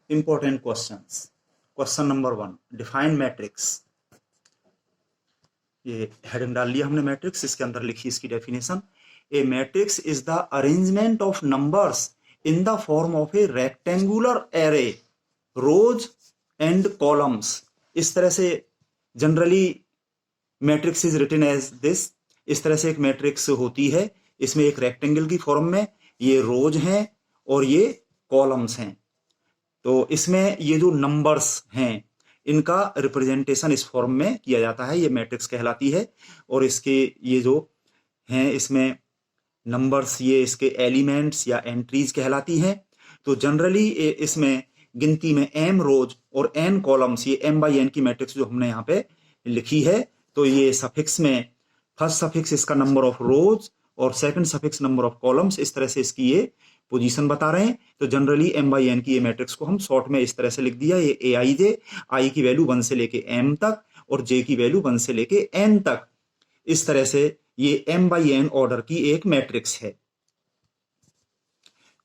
Important questions. Question number 1, define matrix. ये heading डाल लिया हमने मैट्रिक्स, इसके अंदर लिखी इसकी definition. A matrix is the arrangement of numbers in the form of a rectangular array, rows and columns. इस तरह से generally matrix is written as this. इस तरह से एक मैट्रिक्स होती है, इसमें एक रेक्टेंगल की फॉर्म में ये रोज हैं और ये कॉलम्स हैं। तो इसमें ये जो नंबर्स हैं इनका रिप्रेजेंटेशन इस फॉर्म में किया जाता है, ये मैट्रिक्स कहलाती है। और इसके ये जो हैं इसमें नंबर्स, ये इसके एलिमेंट्स या एंट्रीज कहलाती हैं। तो जनरली इसमें गिनती में m रोज और n कॉलम्स, ये m बाई n की मैट्रिक्स जो हमने यहाँ पे लिखी है, तो ये सफिक्स में फर्स्ट सफिक्स इसका नंबर ऑफ रोज और second suffix number of columns, इस तरह से इसकी ये पोजीशन बता रहे हैं। तो जनरली m बाई n की ये मैट्रिक्स को हम शॉर्ट में इस तरह से लिख दिया, ये ए आई जे, आई की वैल्यू 1 से लेके m तक और j की वैल्यू 1 से लेके n तक। इस तरह से ये m बाई n ऑर्डर की एक मैट्रिक्स है।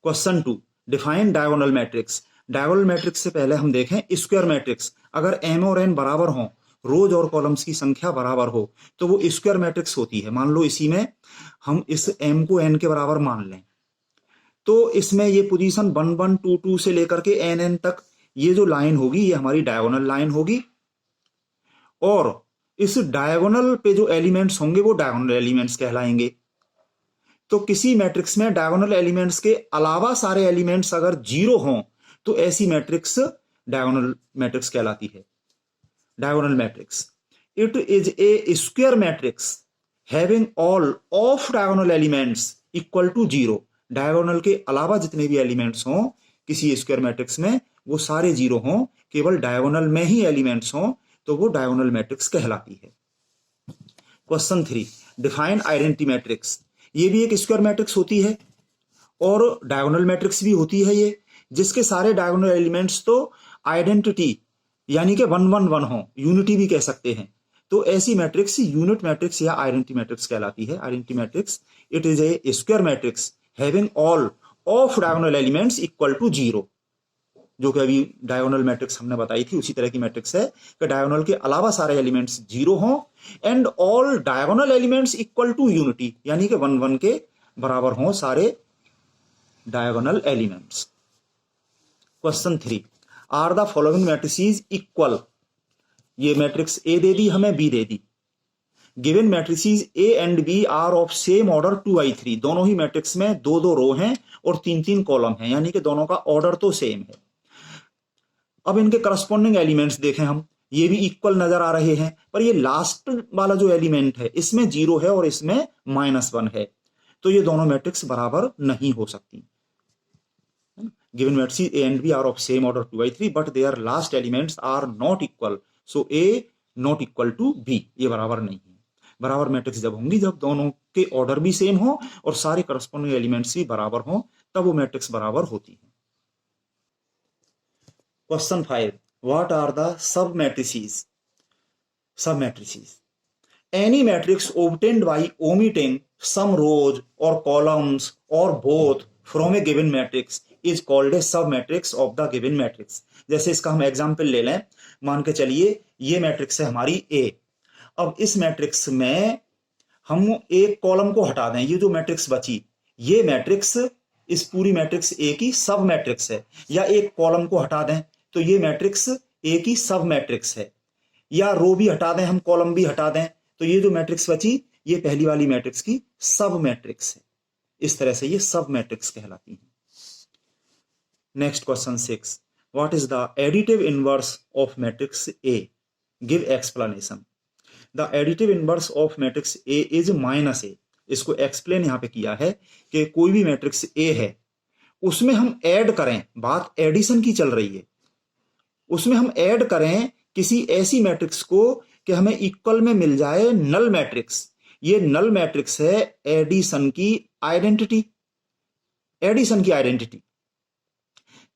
Question 2, define diagonal matrix. Diagonal matrix से पहले हम देखें स्क्वायर मैट्रिक्स। अगर m और n बराबर हों, रोज और कॉलम्स की संख्या बराबर हो, तो वो स्क्वायर मैट्रिक्स होती है। मान लो इसी में हम इस m को n के बराबर मान लें, तो इसमें ये पोजीशन 1 1 2 2 से लेकर के n तक ये जो लाइन होगी ये हमारी डायगोनल लाइन होगी। और इस डायगोनल पे जो एलिमेंट्स होंगे वो डायगोनल एलिमेंट्स कहलाएंगे। तो किसी मैट्रिक्स में डायगोनल एलिमेंट्स के अलावा सारे एलिमेंट्स अगर जीरो हों तो ऐसी मैट्रिक्स डायगोनल मैट्रिक्स कहलाती है। Diagonal matrix, it is a square matrix having all of diagonal elements equal to 0। Diagonal के अलावा जितने भी एलिमेंट्स हों किसी स्क्वायर मैट्रिक्स में, वो सारे जीरो हों, केवल डायगोनल में ही एलिमेंट्स हों, तो वो डायगोनल मैट्रिक्स कहलाती है। Question 3, define identity matrix. ये भी एक स्क्वायर मैट्रिक्स होती है और डायगोनल मैट्रिक्स भी होती है ये, जिसके सारे डायगोनल एलिमेंट्स तो आइडेंटिटी यानी कि 1 1 1 हो, यूनिटी भी कह सकते हैं। तो ऐसी मैट्रिक्स यूनिट मैट्रिक्स या आइडेंटिटी मैट्रिक्स कहलाती है। Identity matrix, it is a square matrix having all of diagonal elements equal to 0। जो कि अभी डायगोनल मैट्रिक्स हमने बताई थी उसी तरह की मैट्रिक्स है कि डायगोनल के अलावा सारे एलिमेंट्स 0 हों and all diagonal elements equal to unity, यानी कि 1 1 के बराबर हों सारे diagonal elements. Question 3, are the following matrices equal. ये मैट्रिक्स ए दे दी हमें, बी दे दी। Given matrices A and B are of same order 2 by 3। दोनों ही मैट्रिक्स में 2 2 रो हैं और 3 3 कॉलम हैं, यानी कि दोनों का ऑर्डर तो सेम है। अब इनके करस्पॉन्डिंग एलिमेंट्स देखें हम, ये भी इक्वल नजर आ रहे हैं, पर ये लास्ट वाला जो एलिमेंट है इसमें 0 है और इसमें -1 है, तो ये दोनों मैट्रिक्स बराबर नहीं हो सकती। Given matrices A and B are of same order 2 by 3 but their last elements are not equal, so A not equal to B, ये बराबर नहीं है। बराबर मैट्रिक्स जब होंगी जब दोनों के ऑर्डर भी सेम हो और सारे करस्पॉन्डिंग एलिमेंट्स भी बराबर हो, तब वो मैट्रिक्स बराबर होती है। Question 5, what are the sub matrices. Sub matrices, any matrix obtained by omitting some rows or columns or both from a given matrix is called a sub matrix of the given matrix। जैसे इसका हम example ले लें, मान के चलिए ये matrix है हमारी A। अब इस मैट्रिक्स में हम एक कॉलम को हटा दें, ये जो मैट्रिक्स बची, ये मैट्रिक्स इस पूरी मैट्रिक्स A की सब मैट्रिक्स है। या एक कॉलम को हटा दें तो ये मैट्रिक्स A की सब मैट्रिक्स है। या रो भी हटा दें हम, कॉलम भी हटा दें, तो ये जो मैट्रिक्स बची ये पहली वाली मैट्रिक्स की सब मैट्रिक्स है। इस तरह से ये सब मैट्रिक्स कहलाती है। Next question 6, what is the additive inverse of matrix A, give explanation. The additive inverse of matrix A is -a। इसको एक्सप्लेन यहां पे किया है कि कोई भी मैट्रिक्स ए है उसमें हम ऐड करें, बात एडिशन की चल रही है, उसमें हम ऐड करें किसी ऐसी मैट्रिक्स को कि हमें इक्वल में मिल जाए नल मैट्रिक्स। ये नल मैट्रिक्स है एडिशन की आइडेंटिटी। एडिशन की आइडेंटिटी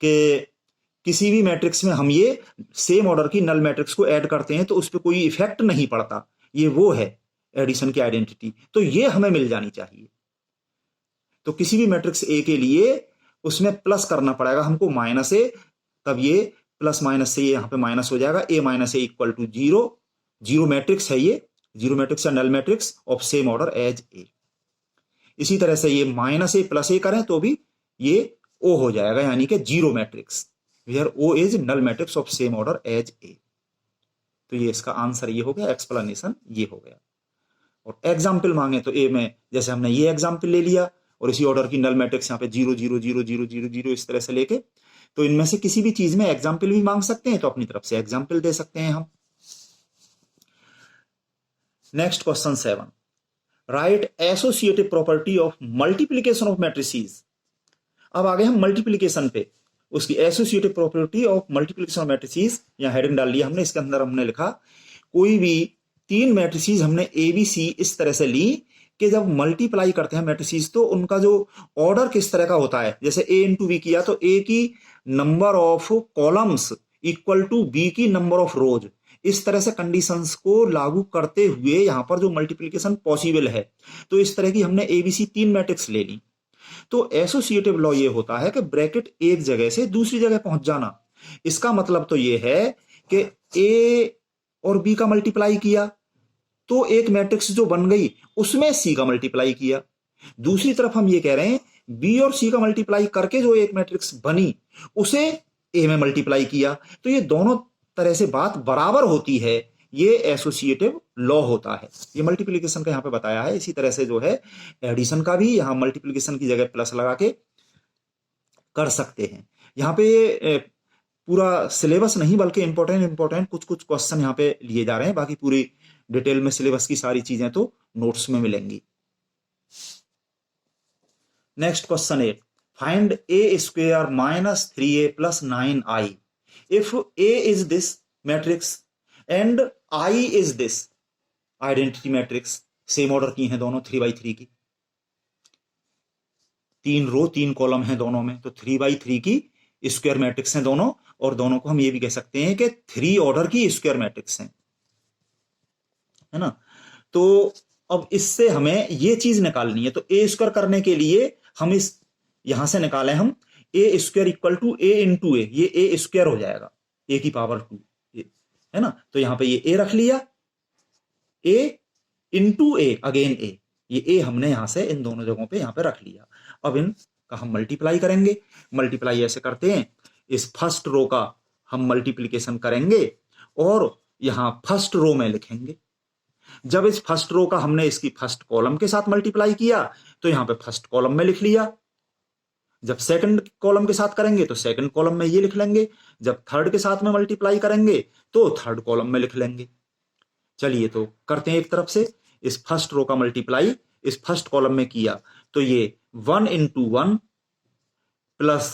कि किसी भी मैट्रिक्स में हम ये सेम ऑर्डर की नल मैट्रिक्स को ऐड करते हैं तो उस पर कोई इफेक्ट नहीं पड़ता, ये वो है एडिशन की आइडेंटिटी। तो ये हमें मिल जानी चाहिए। तो किसी भी मैट्रिक्स ए के लिए उसमें प्लस करना पड़ेगा हमको -a, तब ये प्लस माइनस से ये यहाँ पे माइनस हो जाएगा, A minus A equal to zero. Zero matrix है ये, जीरो मैट्रिक्स या null matrix of same order as A. इसी तरह से ये माइनस ए प्लस ए करें तो भी ये ओ हो जाएगा, यानी कि zero matrix, where O is null matrix of same order as A. तो ये इसका आंसर ये हो गया, एक्सप्लेनेशन ये हो गया। और एग्जाम्पल मांगे तो ए में जैसे हमने ये एग्जाम्पल ले लिया और इसी ऑर्डर की नल मैट्रिक्स यहाँ पे 0 0 0 0 0 0 इस तरह से लेके, तो इनमें से किसी भी चीज में एग्जाम्पल भी मांग सकते हैं तो अपनी तरफ से एग्जाम्पल दे सकते हैं हम। Next question 7, right associative property of multiplication of matrices. अब आगे हम मल्टीप्लीकेशन पे, उसकी associative property of multiplication of matrices, यहाँ हेडिंग डाल लिया हमने, इसके अंदर हमने लिखा कोई भी तीन मैट्रिसेस हमने ए बी सी इस तरह से ली कि जब मल्टीप्लाई करते हैं मैट्रिसेस तो उनका जो ऑर्डर किस तरह का होता है। जैसे ए इंटू बी किया तो ए की number of columns equal to B की नंबर ऑफ रोज, इस तरह से कंडीशंस को लागू करते हुए यहां पर जो मल्टीप्लिकेशन पॉसिबल है, तो इस तरह की हमने एबीसी तीन मैट्रिक्स ले ली। तो एसोसिएटिव लॉ ये होता है कि ब्रैकेट एक जगह से दूसरी जगह पहुंच जाना। इसका मतलब तो ये है कि ए और बी का मल्टीप्लाई किया तो एक मैट्रिक्स जो बन गई उसमें सी का मल्टीप्लाई किया। दूसरी तरफ हम ये कह रहे हैं बी और सी का मल्टीप्लाई करके जो एक मैट्रिक्स बनी उसे ए में मल्टीप्लाई किया, तो ये दोनों तरह से बात बराबर होती है, ये एसोसिएटिव लॉ होता है। ये मल्टीप्लिकेशन का यहां पे बताया है। इसी तरह से जो है एडिशन का भी यहां मल्टीप्लिकेशन की जगह प्लस लगा के कर सकते हैं। यहाँ पे पूरा सिलेबस नहीं बल्कि इंपॉर्टेंट कुछ कुछ क्वेश्चन यहाँ पे लिए जा रहे हैं, बाकी पूरी डिटेल में सिलेबस की सारी चीजें तो नोट्स में मिलेंगी। Next question 8, find A square minus 3a plus 9i if a is this matrix and i is this identity matrix. Same order की हैं दोनों, 3x3 की, तीन रो तीन कॉलम हैं दोनों में, तो 3x3 की स्क्वायर मैट्रिक्स हैं दोनों, और दोनों को हम ये भी कह सकते हैं कि 3 ऑर्डर की स्क्वायर मैट्रिक्स हैं, है ना। तो अब इससे हमें ये चीज निकालनी है, तो ए स्क्वायर करने के लिए हम इस यहां से निकालें हम A square equal to A into A, ये ए स्क्वायर हो जाएगा ए की पावर 2, है ना। तो यहां पे ये ए रख लिया, ए इंटू ए अगेन ए, ये ए हमने यहां से इन दोनों जगहों पे यहां पे रख लिया। अब इनका हम मल्टीप्लाई करेंगे। मल्टीप्लाई ऐसे करते हैं, इस फर्स्ट रो का हम मल्टीप्लीकेशन करेंगे और यहां फर्स्ट रो में लिखेंगे। जब इस फर्स्ट रो का हमने इसकी फर्स्ट कॉलम के साथ मल्टीप्लाई किया तो यहां पे फर्स्ट कॉलम में लिख लिया। जब सेकंड कॉलम के साथ करेंगे तो सेकंड कॉलम में ये लिख लेंगे। जब थर्ड के साथ में मल्टीप्लाई करेंगे तो थर्ड कॉलम में लिख लेंगे। चलिए तो करते हैं एक तरफ से। इस फर्स्ट रो का मल्टीप्लाई इस फर्स्ट कॉलम में किया तो ये 1 into 1 plus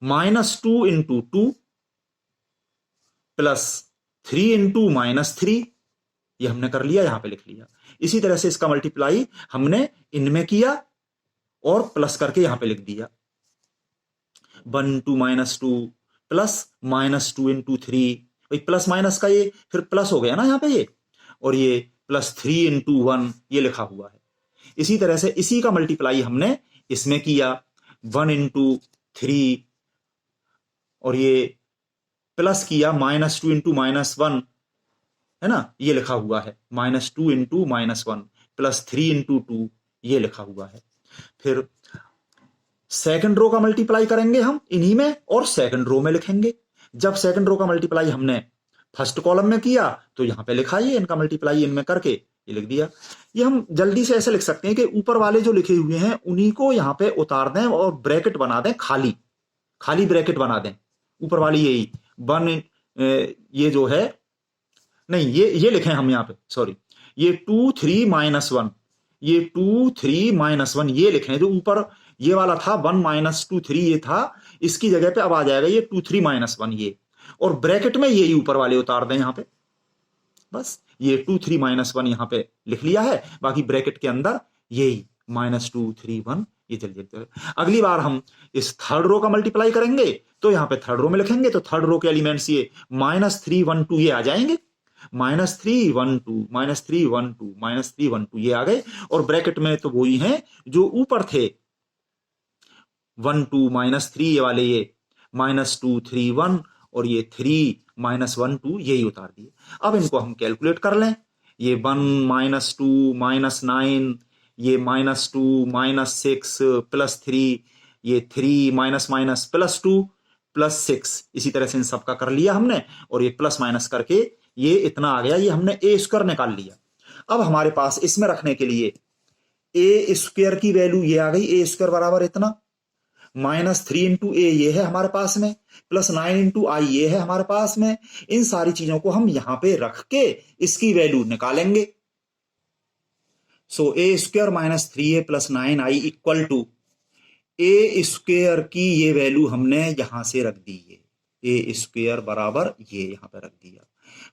-2 into 2 plus 3 into -3, ये हमने कर लिया, यहां पे लिख लिया। इसी तरह से इसका मल्टीप्लाई हमने इनमें किया और प्लस करके यहां पे लिख दिया, 1 into -2 plus -2 into 3, plus minus का ये फिर प्लस हो गया ना यहाँ पे ये, और ये प्लस 3 इंटू 1 ये लिखा हुआ है। इसी तरह से इसी का मल्टीप्लाई हमने इसमें किया, 1 इंटू 3 और ये प्लस किया -2 इंटू -1, है ना, ये लिखा हुआ है, -2 इंटू -1 प्लस 3 इंटू 2 ये लिखा हुआ है। फिर सेकंड रो का मल्टीप्लाई करेंगे हम इन्हीं में और सेकंड रो में लिखेंगे। जब सेकंड रो का मल्टीप्लाई हमने फर्स्ट कॉलम में किया तो यहां पे लिखा है इनका मल्टीप्लाई इनमें करके ये लिख दिया। ये हम जल्दी से ऐसे लिख सकते हैं कि ऊपर वाले जो लिखे हुए हैं उन्हीं को यहां पे उतार दें और ब्रैकेट बना दें, खाली ब्रैकेट बना दें। ऊपर वाली यही 1 ये जो है नहीं ये लिखें हम यहाँ पे, सॉरी, ये 2 3 -1, ये 2 3 -1 ये लिखें। जो ऊपर ये वाला था 1 -2 3 ये था, इसकी जगह पे अब आ जाएगा ये 2 3 -1 ये, और ब्रैकेट में यही ऊपर वाले उतार दें यहाँ पे। बस ये 2 3 -1 यहाँ पे लिख लिया है, बाकी ब्रैकेट के अंदर यही -2 3 1 ये चल जाएगा। अगली बार हम इस थर्ड रो का मल्टीप्लाई करेंगे तो यहाँ पे थर्ड रो में लिखेंगे, तो थर्ड रो के एलिमेंट्स ये -3 1 2 ये आ जाएंगे, -3 1 2 -3 1 2 -3 1 2 ये आ गए, और ब्रैकेट में तो वही हैं जो ऊपर थे 1 2 -3 ये वाले, ये -2 3 1 और ये 3 -1 2 यही उतार दिए। अब इनको हम कैलकुलेट कर लें। ये 1 -2 -9, ये -2 -6 +3, ये 3 -2 +6, इसी तरह से इन सबका कर लिया हमने और ये प्लस माइनस करके ये इतना आ गया। ये हमने ए स्क्वायर निकाल लिया। अब हमारे पास इसमें रखने के लिए ए स्क्वायर की वैल्यू ये आ गई, ए स्क्वायर बराबर इतना, -3 इंटू ए ये है हमारे पास में, +9 इंटू आई ये है हमारे पास में। इन सारी चीजों को हम यहां पे रख के इसकी वैल्यू निकालेंगे। So A square -3a + 9i equal to A square की ये वैल्यू हमने यहां से रख दी है, ए स्क्वायर बराबर ये यहां पे रख दिया,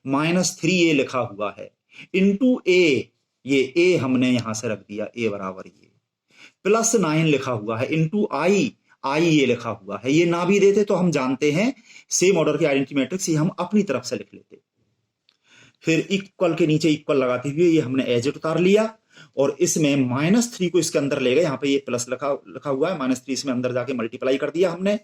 -3a लिखा हुआ है इंटू ए, ये ए हमने यहां से रख दिया, ए बराबर ये, +9 लिखा हुआ है इंटू आई, आई ये लिखा हुआ है। ये ना भी देते तो हम जानते हैं सेम ऑर्डर की आइडेंटिटी मैट्रिक्स, ये हम अपनी तरफ से लिख लेते। फिर इक्वल के नीचे इक्वल लगाते हुए ये हमने एज इट उतार लिया और इसमें -3 को इसके अंदर ले गए, यहाँ पे ये प्लस लिखा हुआ है, -3 इसमें अंदर जाके मल्टीप्लाई कर दिया हमने,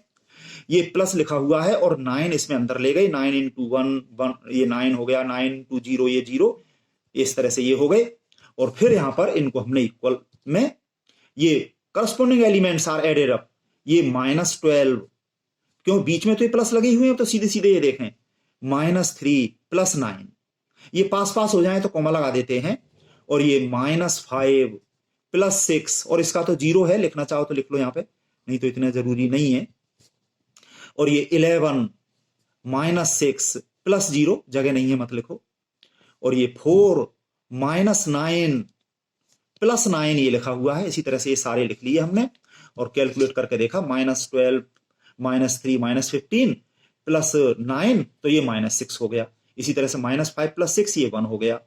ये प्लस लिखा हुआ है और 9 इसमें अंदर ले गए, 9 इंटू 1 ये 9 हो गया, 9 इंटू 0 ये 0, इस तरह से ये हो गए। और फिर यहां पर इनको हमने इक्वल में ये corresponding elements are added up, ये -12, क्यों बीच में तो ये प्लस लगे हुए हैं तो सीधे सीधे ये देखें -3 + 9, ये पास पास हो जाए तो कॉमा लगा देते हैं, और ये -5 + 6 और इसका तो 0 है, लिखना चाहो तो लिख लो यहां पे, नहीं तो इतना जरूरी नहीं है। और ये 11 -6 + 0 जगह नहीं है मत लिखो, और ये 4 -9 + 9 ये लिखा हुआ है। इसी तरह से ये सारे लिख लिए हमने और कैलकुलेट करके देखा, -12 -3 -15 + 9 तो ये -6 हो गया। इसी तरह से -5 + 6 ये 1 हो गया,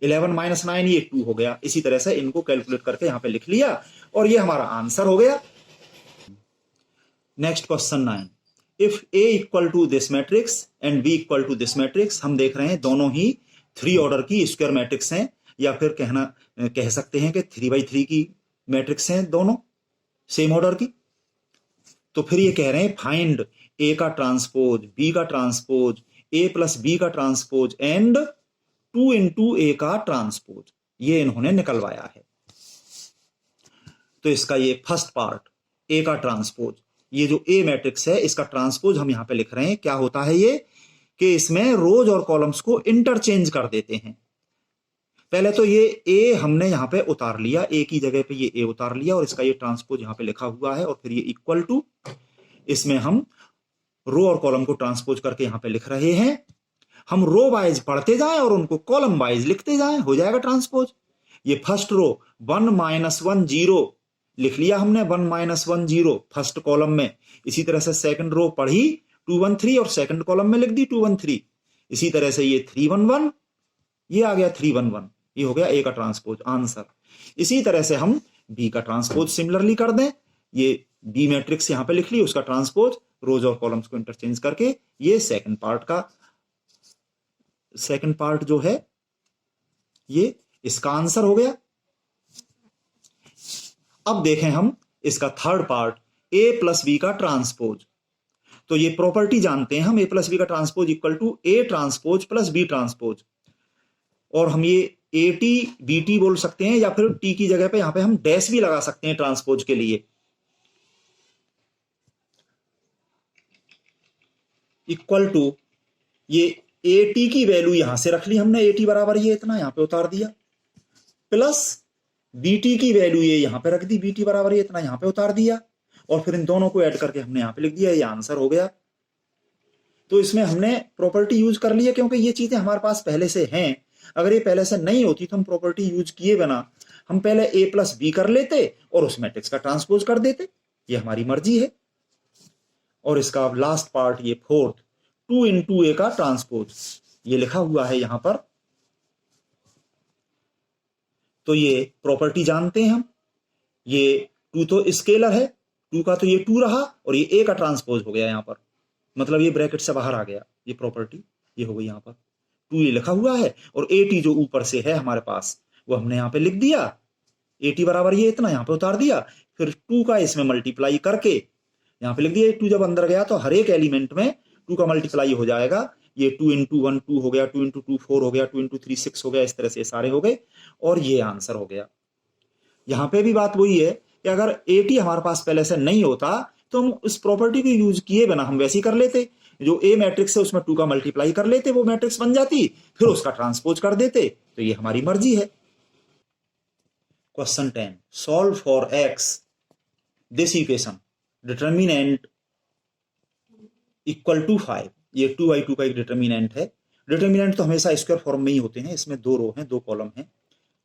11 - 9 ये 2 हो गया। इसी तरह से इनको कैलकुलेट करके यहां पे लिख लिया और ये हमारा आंसर हो गया। Next question 9, if A equal to this matrix and B equal to this matrix, हम देख रहे हैं दोनों ही 3 ऑर्डर की स्क्वायर मैट्रिक्स हैं, या फिर कह सकते हैं कि 3x3 की मैट्रिक्स हैं, दोनों सेम ऑर्डर की। तो फिर ये कह रहे हैं फाइंड A का ट्रांसपोज, B का ट्रांसपोज, A + B का ट्रांसपोज एंड 2 इंटू A का ट्रांसपोज, ये इन्होंने निकलवाया है। तो इसका ये फर्स्ट पार्ट A का ट्रांसपोज, ये जो A मैट्रिक्स है इसका ट्रांसपोज हम यहां पे लिख रहे हैं। क्या होता है ये कि इसमें रोज और कॉलम्स को इंटरचेंज कर देते हैं। पहले तो ये A हमने यहां पे उतार लिया, A की जगह पे ये A उतार लिया और इसका ये ट्रांसपोज यहां पे लिखा हुआ है, और फिर ये इक्वल टू, इसमें हम रो और कॉलम को ट्रांसपोज करके यहां पे लिख रहे हैं। हम रो वाइज पढ़ते जाएं और उनको कॉलम वाइज लिखते जाएं, हो जाएगा ट्रांसपोज। ये फर्स्ट रो 1 -1 0 लिख लिया हमने, 1 -1 0 फर्स्ट कॉलम में। इसी तरह से सेकंड रो पढ़ी 2 1 3 और सेकंड कॉलम में लिख दी 2 1 3। इसी तरह से ये 3 1 1 ये आ गया 3 1 1, ये हो गया A का ट्रांसपोज आंसर। इसी तरह से हम B का ट्रांसपोज सिमिलरली कर दें, ये B मैट्रिक्स यहां पे लिख ली, उसका ट्रांसपोज रोज और कॉलम्स को इंटरचेंज करके, ये सेकंड पार्ट जो है ये इसका आंसर हो गया। अब देखें हम इसका थर्ड पार्ट A + B का ट्रांसपोज। तो ये प्रॉपर्टी जानते हैं हम, A + B का transpose equal to A transpose + B transpose, और हम ये AT BT बोल सकते हैं, या फिर T की जगह पे यहां पे हम डैश भी लगा सकते हैं ट्रांसपोज के लिए। इक्वल टू ये AT की वैल्यू यहां से रख ली हमने, AT बराबर ये इतना यहां पे उतार दिया, प्लस BT की वैल्यू ये यहां पे रख दी, BT बराबर ये इतना यहां पे उतार दिया, और फिर इन दोनों को ऐड करके हमने यहां पे लिख दिया, ये आंसर हो गया। तो इसमें हमने प्रॉपर्टी यूज कर ली है, क्योंकि ये चीजें हमारे पास पहले से हैं। अगर ये पहले से नहीं होती तो हम प्रॉपर्टी यूज किए बिना हम पहले A + B कर लेते और उस मैट्रिक्स का ट्रांसपोज कर देते, ये हमारी मर्जी है। और इसका लास्ट पार्ट ये फोर्थ 2 इंटू A का ट्रांसपोज, ये लिखा हुआ है यहां पर। तो ये प्रॉपर्टी जानते हैं हम, ये 2 तो स्केलर है, 2 का तो ये 2 रहा, और ये A का ट्रांसपोज हो गया यहां पर, मतलब ये ब्रैकेट से बाहर आ गया, ये प्रॉपर्टी ये हो गई यहां पर। 2 ये लिखा हुआ है और AT जो ऊपर से है हमारे पास वो हमने यहां पे लिख दिया, AT बराबर ये इतना यहां पे उतार दिया, फिर 2 का इसमें मल्टीप्लाई करके यहाँ पे लिख दिया 2 जब अंदर गया तो हर एक एलिमेंट में 2 का मल्टीप्लाई हो जाएगा। ये 2 इंटू 1 2 हो गया, 2 इंटू 2 4 हो गया, 2 इंटू 3 6 हो गया, इस तरह से सारे हो गए और ये आंसर हो गया। यहाँ पे भी बात वही है कि अगर 80 हमारे पास पहले से नहीं होता तो हम उस प्रॉपर्टी को यूज किए बिना हम वैसे ही कर लेते, जो ए मैट्रिक्स है उसमें 2 का मल्टीप्लाई कर लेते, वो मैट्रिक्स बन जाती, फिर उसका ट्रांसपोज कर देते। तो ये हमारी मर्जी है। Question 10, solve for x this equation determinant equal to 5। ये 2/2 का एक डिटर्मिनेंट है। डिटर्मिनेंट तो हमेशा स्क्वायर फॉर्म में ही होते हैं, इसमें 2 रो हैं 2 कॉलम हैं,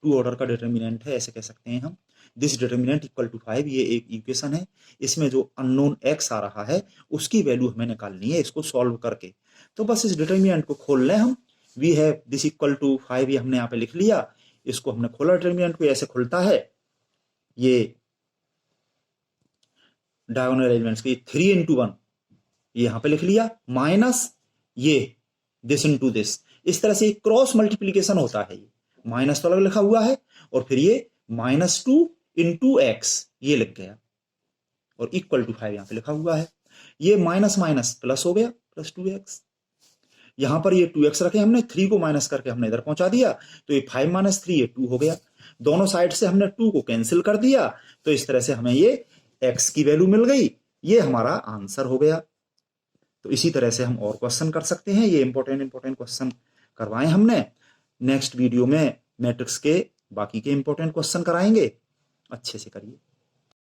2 ऑर्डर का डिटर्मिनेंट है, ऐसे कह सकते हैं हम। दिस डिटर्मिनेंट इक्वल टू 5, ये एक इक्वेशन है। इसमें जो अननोन एक्स आ रहा है उसकी वैल्यू हमें निकालनी है इसको सॉल्व करके। तो बस इस डिटर्मिनेंट को खोल लें हम। We have this equal to 5, ये हमने यहाँ पे लिख लिया। इसको हमने खोला, डिटर्मिनेंट को ऐसे खुलता है, ये डायगोनल एलिमेंट्स की 3 इंटू 1 ये यहां पे लिख लिया, माइनस ये दिस इंटू दिस। इस तरह से क्रॉस मल्टीप्लीकेशन होता है। ये माइनस तो अलग लिखा हुआ है और फिर ये -2 इंटू एक्स ये लिख गया और इक्वल टू 5 यहां पे लिखा हुआ है। ये माइनस माइनस प्लस हो गया, प्लस 2x। यहां पर ये 2x रखे हमने, 3 को माइनस करके हमने इधर पहुंचा दिया, तो ये 5 माइनस 3 ये 2 हो गया। दोनों साइड से हमने 2 को कैंसिल कर दिया, तो इस तरह से हमें ये x की वैल्यू मिल गई। ये हमारा आंसर हो गया। तो इसी तरह से हम और क्वेश्चन कर सकते हैं। ये इंपॉर्टेंट क्वेश्चन करवाएं हमने। नेक्स्ट वीडियो में मैट्रिक्स के बाकी के इंपॉर्टेंट क्वेश्चन कराएंगे। अच्छे से करिए।